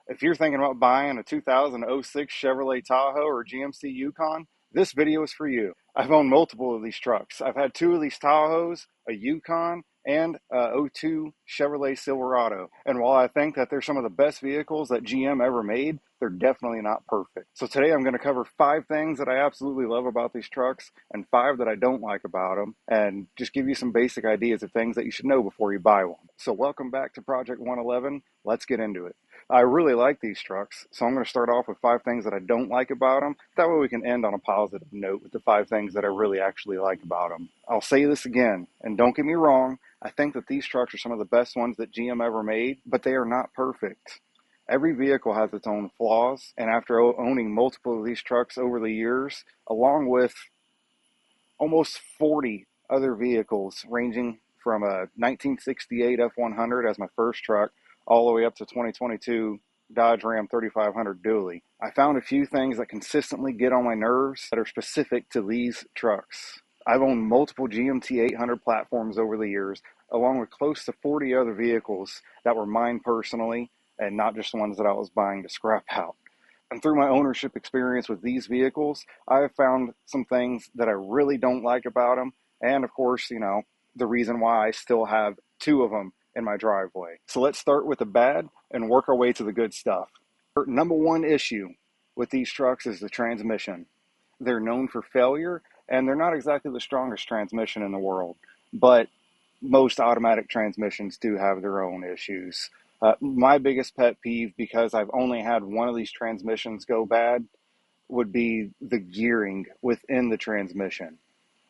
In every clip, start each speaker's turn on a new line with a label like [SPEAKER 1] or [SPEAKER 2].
[SPEAKER 1] If you're thinking about buying a 2006 Chevrolet Tahoe or GMC Yukon, this video is for you. I've owned multiple of these trucks. I've had two of these Tahoes, a Yukon, and a '02 Chevrolet Silverado. And while I think that they're some of the best vehicles that GM ever made, they're definitely not perfect. So today I'm going to cover 5 things that I absolutely love about these trucks and 5 that I don't like about them, and just give you some basic ideas of things that you should know before you buy one. So welcome back to Project 111. Let's get into it. I really like these trucks, so I'm going to start off with 5 things that I don't like about them. That way we can end on a positive note with the 5 things that I really actually like about them. I'll say this again, and don't get me wrong, I think that these trucks are some of the best ones that GM ever made, but they are not perfect. Every vehicle has its own flaws, and after owning multiple of these trucks over the years, along with almost 40 other vehicles ranging from a 1968 F100 as my first truck all the way up to 2022 Dodge Ram 3500 dually, I found a few things that consistently get on my nerves that are specific to these trucks. I've owned multiple GMT 800 platforms over the years, along with close to 40 other vehicles that were mine personally and not just ones that I was buying to scrap out. And through my ownership experience with these vehicles, I have found some things that I really don't like about them. And of course, the reason why I still have 2 of them in my driveway. So let's start with the bad and work our way to the good stuff. Number 1 issue with these trucks is the transmission. They're known for failure, and they're not exactly the strongest transmission in the world, but most automatic transmissions do have their own issues. My biggest pet peeve, because I've only had one of these transmissions go bad, would be the gearing within the transmission.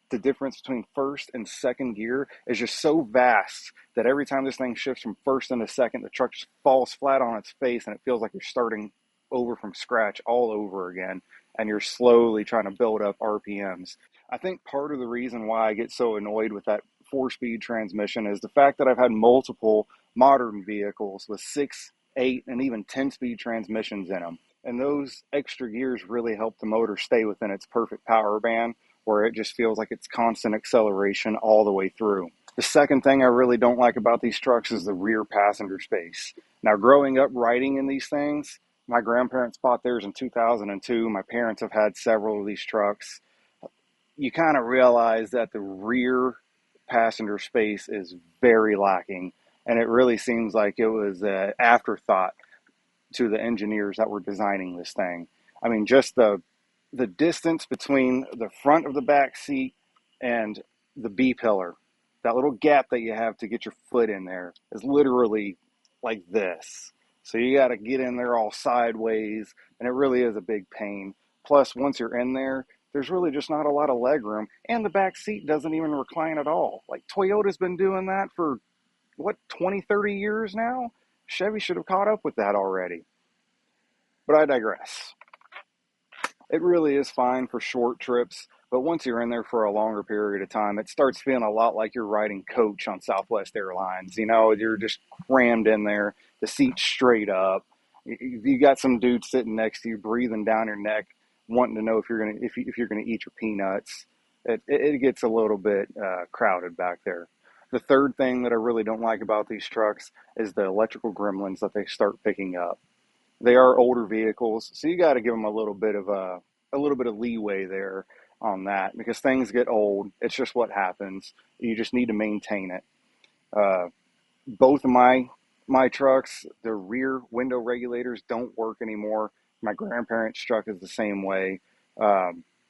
[SPEAKER 1] The difference between first and second gear is just so vast that every time this thing shifts from first into second, the truck just falls flat on its face and it feels like you're starting over from scratch all over again, and you're slowly trying to build up RPMs. I think part of the reason why I get so annoyed with that 4-speed transmission is the fact that I've had multiple modern vehicles with 6, 8, and even 10-speed transmissions in them. And those extra gears really help the motor stay within its perfect power band, where it just feels like it's constant acceleration all the way through. The second thing I really don't like about these trucks is the rear passenger space. Now, growing up riding in these things, my grandparents bought theirs in 2002. My parents have had several of these trucks. You kind of realize that the rear passenger space is very lacking, and it really seems like it was an afterthought to the engineers that were designing this thing. I mean, just the distance between the front of the back seat and the B pillar, that little gap that you have to get your foot in there, is literally like this. So you got to get in there all sideways, and it really is a big pain. Plus, once you're in there, there's really just not a lot of leg room, and the back seat doesn't even recline at all. Like, Toyota's been doing that for, 20, 30 years now? Chevy should have caught up with that already. But I digress. It really is fine for short trips, but once you're in there for a longer period of time, it starts feeling a lot like you're riding coach on Southwest Airlines. You're just crammed in there, the seat's straight up. You got some dude sitting next to you, breathing down your neck, wanting to know if you're gonna eat your peanuts. It gets a little bit crowded back there. The third thing that I really don't like about these trucks is the electrical gremlins that they start picking up. They are older vehicles, so you got to give them a little bit of leeway there on that, because things get old. It's just what happens. You just need to maintain it. Both of my trucks, the rear window regulators don't work anymore. My grandparents' truck is the same way.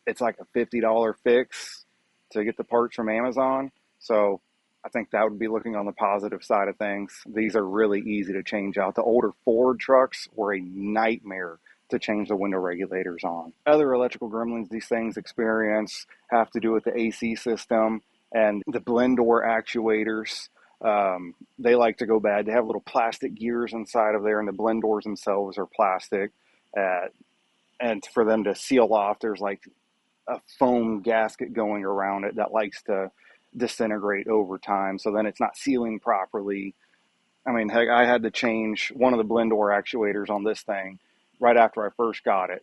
[SPEAKER 1] It's like a $50 fix to get the parts from Amazon. So I think that would be looking on the positive side of things. These are really easy to change out. The older Ford trucks were a nightmare to change the window regulators on. Other electrical gremlins these things experience have to do with the AC system and the blend door actuators. They like to go bad. They have little plastic gears inside of there, and the blend doors themselves are plastic. And for them to seal off, there's like a foam gasket going around it that likes to disintegrate over time, so then it's not sealing properly. I mean, heck, I had to change one of the blend door actuators on this thing right after I first got it,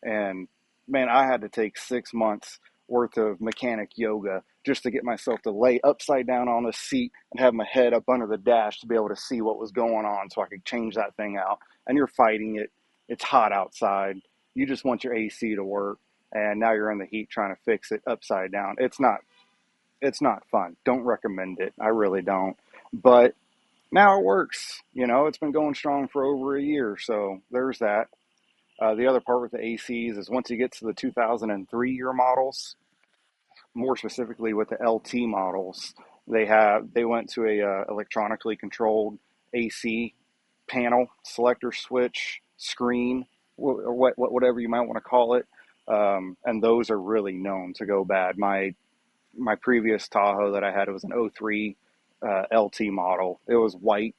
[SPEAKER 1] and man, I had to take 6 months worth of mechanic yoga just to get myself to lay upside down on the seat and have my head up under the dash to be able to see what was going on so I could change that thing out. And you're fighting it. It's hot outside. You just want your AC to work. And now you're in the heat trying to fix it upside down. It's not fun. Don't recommend it. I really don't. But now it works. It's been going strong for over a year. So there's that. The other part with the ACs is once you get to the 2003 year models, more specifically with the LT models, they went to a electronically controlled AC panel, selector switch, screen, or whatever you might want to call it. And those are really known to go bad. My previous Tahoe that I had, it was an '03 LT model. It was white,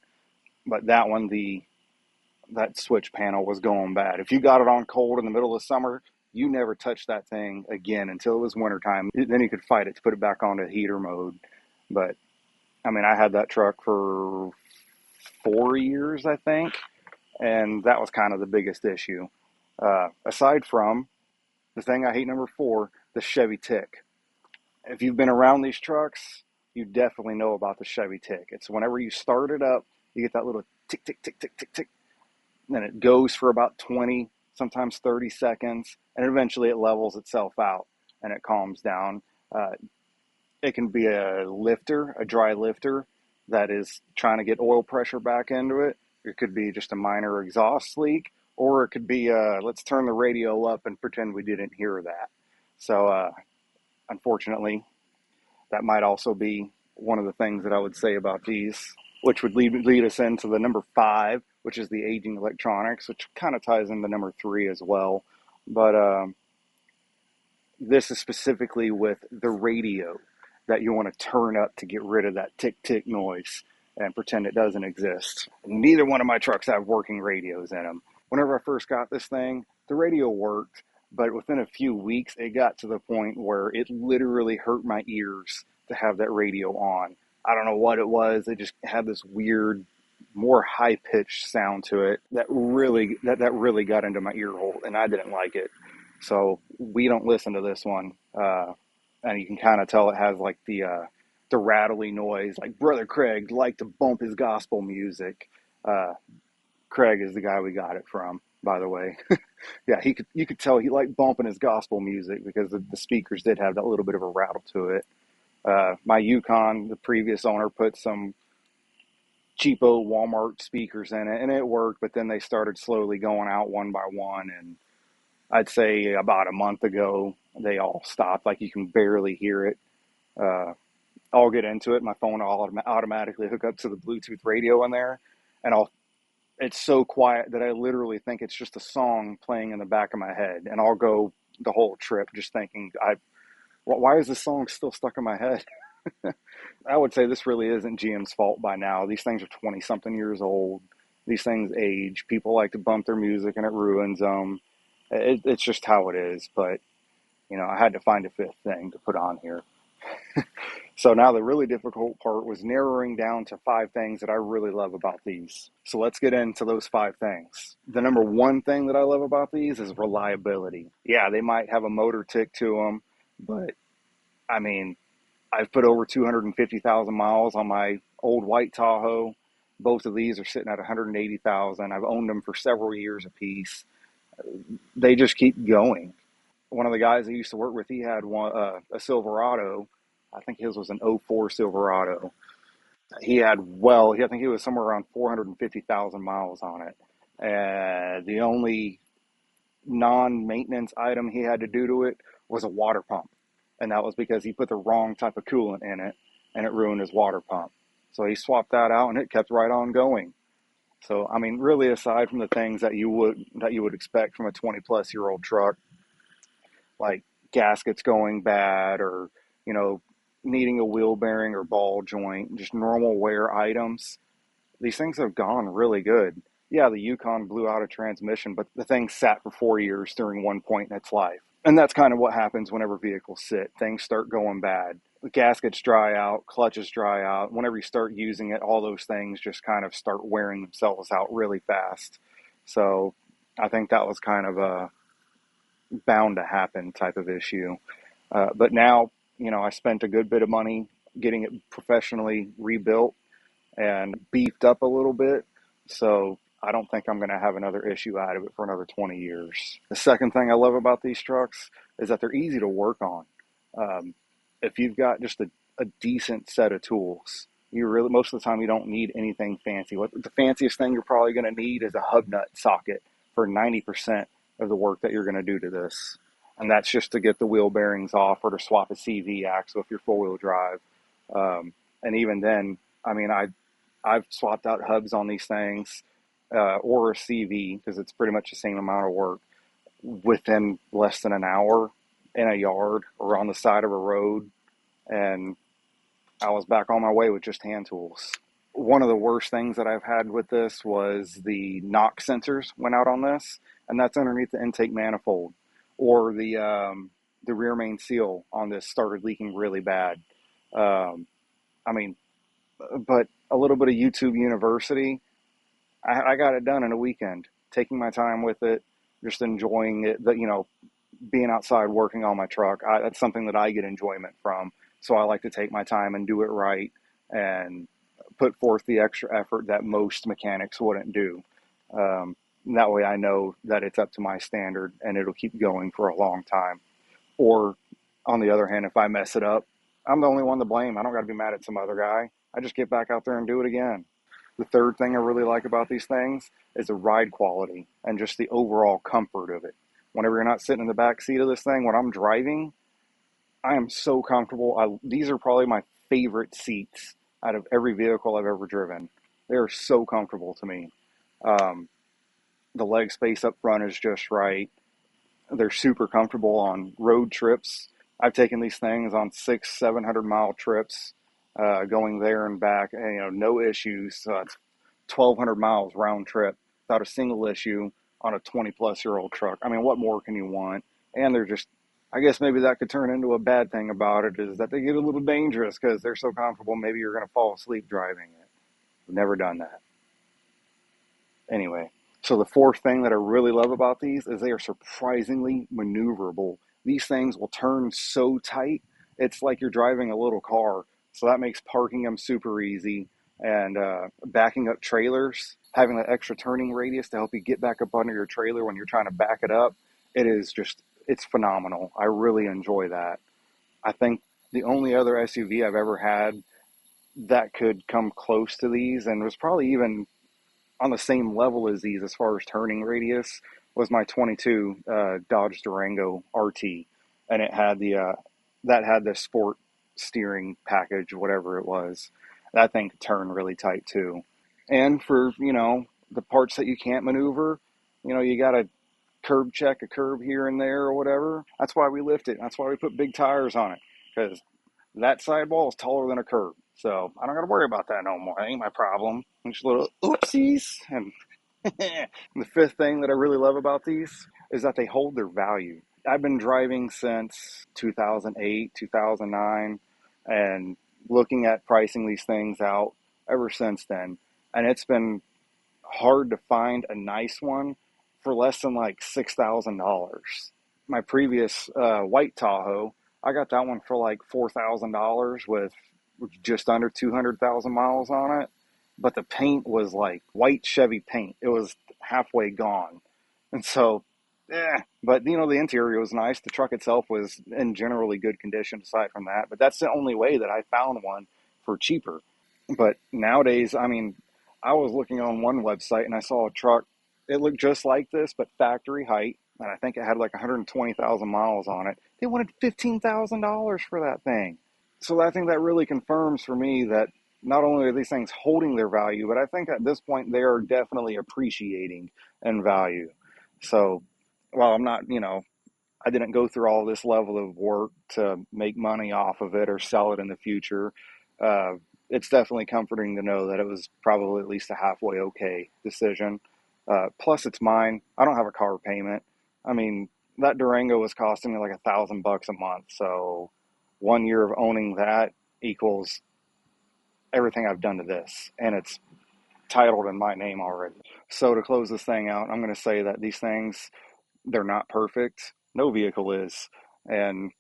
[SPEAKER 1] but that switch panel was going bad. If you got it on cold in the middle of summer, you never touched that thing again until it was wintertime. Then you could fight it to put it back onto heater mode. But I mean, I had that truck for 4 years, I think, and that was kind of the biggest issue. Aside from the thing I hate, number 4, the Chevy tick. If you've been around these trucks, you definitely know about the Chevy tick. It's whenever you start it up, you get that little tick, tick, tick, tick, tick, tick. Then it goes for about 20, sometimes 30 seconds, and eventually it levels itself out and it calms down. It can be a dry lifter that is trying to get oil pressure back into it. It could be just a minor exhaust leak, or it could be, let's turn the radio up and pretend we didn't hear that. So, unfortunately, that might also be one of the things that I would say about these, which would lead us into the number 5, which is the aging electronics, which kind of ties into number 3 as well. But this is specifically with the radio that you want to turn up to get rid of that tick-tick noise and pretend it doesn't exist. Neither one of my trucks have working radios in them. Whenever I first got this thing, the radio worked, but within a few weeks, it got to the point where it literally hurt my ears to have that radio on. I don't know what it was. It just had this weird, more high-pitched sound to it that really got into my ear hole, and I didn't like it. So we don't listen to this one. And you can kind of tell it has like the rattly noise. Like Brother Craig liked to bump his gospel music. Craig is the guy we got it from, by the way. Yeah, you could tell he liked bumping his gospel music because the speakers did have that little bit of a rattle to it. My Yukon, the previous owner, put some cheapo Walmart speakers in it, and it worked, but then they started slowly going out one by one, and I'd say about a month ago, they all stopped. Like, you can barely hear it. I'll get into it. My phone will automatically hook up to the Bluetooth radio in there, and it's so quiet that I literally think it's just a song playing in the back of my head, and I'll go the whole trip just thinking, why is this song still stuck in my head? I would say this really isn't GM's fault by now. These things are 20-something years old. These things age. People like to bump their music, and it ruins them. It's just how it is, but, I had to find a 5th thing to put on here. So now the really difficult part was narrowing down to 5 things that I really love about these. So let's get into those 5 things. The number 1 thing that I love about these is reliability. Yeah, they might have a motor tick to them, but, I mean, I've put over 250,000 miles on my old white Tahoe. Both of these are sitting at 180,000. I've owned them for several years apiece. They just keep going. One of the guys I used to work with, he had a Silverado. I think his was an '04 Silverado. I think he was somewhere around 450,000 miles on it. And the only non-maintenance item he had to do to it was a water pump. And that was because he put the wrong type of coolant in it, and it ruined his water pump. So he swapped that out, and it kept right on going. So, I mean, really, aside from the things that you would expect from a 20-plus-year-old truck, like gaskets going bad or, needing a wheel bearing or ball joint, just normal wear items, these things have gone really good. Yeah, the Yukon blew out a transmission, but the thing sat for 4 years during one point in its life. And that's kind of what happens whenever vehicles sit. Things start going bad. The gaskets dry out, clutches dry out. Whenever you start using it, all those things just kind of start wearing themselves out really fast. So I think that was kind of a bound to happen type of issue. But now I spent a good bit of money getting it professionally rebuilt and beefed up a little bit. So I don't think I'm going to have another issue out of it for another 20 years. The second thing I love about these trucks is that they're easy to work on. Um, if you've got just a decent set of tools, you really, most of the time, you don't need anything fancy. What the fanciest thing you're probably going to need is a hub nut socket for 90% of the work that you're going to do to this. And that's just to get the wheel bearings off or to swap a CV axle if you're four wheel drive. And even then, I mean, I've swapped out hubs on these things, or a CV, because it's pretty much the same amount of work, within less than an hour in a yard or on the side of a road. And I was back on my way with just hand tools. One of the worst things that I've had with this was the knock sensors went out on this, and that's underneath the intake manifold, or the rear main seal on this started leaking really bad. Um, I mean, but a little bit of YouTube University, I got it done in a weekend, taking my time with it, just enjoying it. Being outside working on my truck, that's something that I get enjoyment from. So I like to take my time and do it right and put forth the extra effort that most mechanics wouldn't do. That way I know that it's up to my standard and it'll keep going for a long time. Or on the other hand, if I mess it up, I'm the only one to blame. I don't got to be mad at some other guy. I just get back out there and do it again. The third thing I really like about these things is the ride quality and just the overall comfort of it. Whenever you're not sitting in the back seat of this thing, when I'm driving, I am so comfortable. These are probably my favorite seats out of every vehicle I've ever driven. They are so comfortable to me. Um, the leg space up front is just right. They're super comfortable on road trips. I've taken these things on 700 mile trips, going there and back, and no issues. It's 1,200 miles round trip without a single issue on a 20-plus-year-old truck. I mean, what more can you want? And they're just, I guess maybe that could turn into a bad thing about it, is that they get a little dangerous because they're so comfortable. Maybe you're going to fall asleep driving it. I've never done that. Anyway, so the fourth thing that I really love about these is they are surprisingly maneuverable. These things will turn so tight, it's like you're driving a little car. So that makes parking them super easy. And backing up trailers, having that extra turning radius to help you get back up under your trailer when you're trying to back it up, it's phenomenal. I really enjoy that. I think the only other SUV I've ever had that could come close to these, and was probably even on the same level as these as far as turning radius, was my 22 Dodge Durango RT, and it had the sport steering package, whatever it was. That thing could turn really tight too. And for the parts that you can't maneuver, you got to curb check a curb here and there or whatever. That's why we lift it. That's why we put big tires on it, because that sidewall is taller than a curb. So I don't got to worry about that no more. That ain't my problem. Just little oopsies. And the fifth thing that I really love about these is that they hold their value. I've been driving since 2008, 2009, and looking at pricing these things out ever since then. And it's been hard to find a nice one for less than like $6,000. My previous white Tahoe, I got that one for like $4,000 with just under 200,000 miles on it. But the paint was like white Chevy paint. It was halfway gone. And so, but the interior was nice. The truck itself was in generally good condition aside from that. But that's the only way that I found one for cheaper. But nowadays, I mean, I was looking on one website and I saw a truck. It looked just like this, but factory height. And I think it had like 120,000 miles on it. They wanted $15,000 for that thing. So I think that really confirms for me that not only are these things holding their value, but I think at this point they are definitely appreciating in value. So while I'm not, I didn't go through all this level of work to make money off of it or sell it in the future, uh, it's definitely comforting to know that it was probably at least a halfway okay decision. Plus, it's mine. I don't have a car payment. I mean, that Durango was costing me like $1,000 a month. So 1 year of owning that equals everything I've done to this, and it's titled in my name already. So to close this thing out, I'm going to say that these things, they're not perfect. No vehicle is, and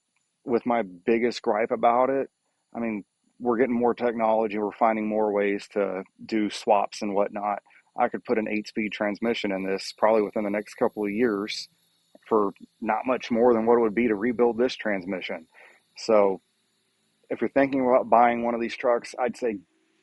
[SPEAKER 1] with my biggest gripe about it, I mean, we're getting more technology, we're finding more ways to do swaps and whatnot. I could put an 8-speed transmission in this probably within the next couple of years for not much more than what it would be to rebuild this transmission. So if you're thinking about buying one of these trucks, I'd say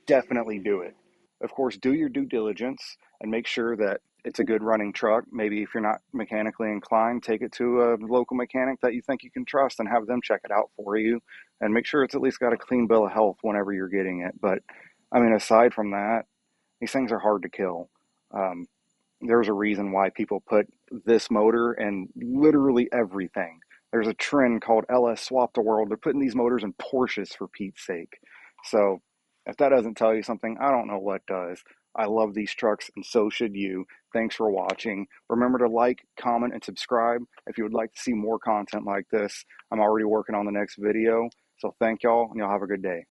[SPEAKER 1] definitely do it. Of course, do your due diligence and make sure that it's a good running truck. Maybe if you're not mechanically inclined, take it to a local mechanic that you think you can trust and have them check it out for you, and make sure it's at least got a clean bill of health whenever you're getting it. But I mean, aside from that, these things are hard to kill. Um, there's a reason why people put this motor in literally everything. There's a trend called LS Swap the World. They're putting these motors in Porsches for Pete's sake. So if that doesn't tell you something, I don't know what does. I love these trucks, and so should you. Thanks for watching. Remember to like, comment, and subscribe if you would like to see more content like this. I'm already working on the next video. So thank y'all, and y'all have a good day.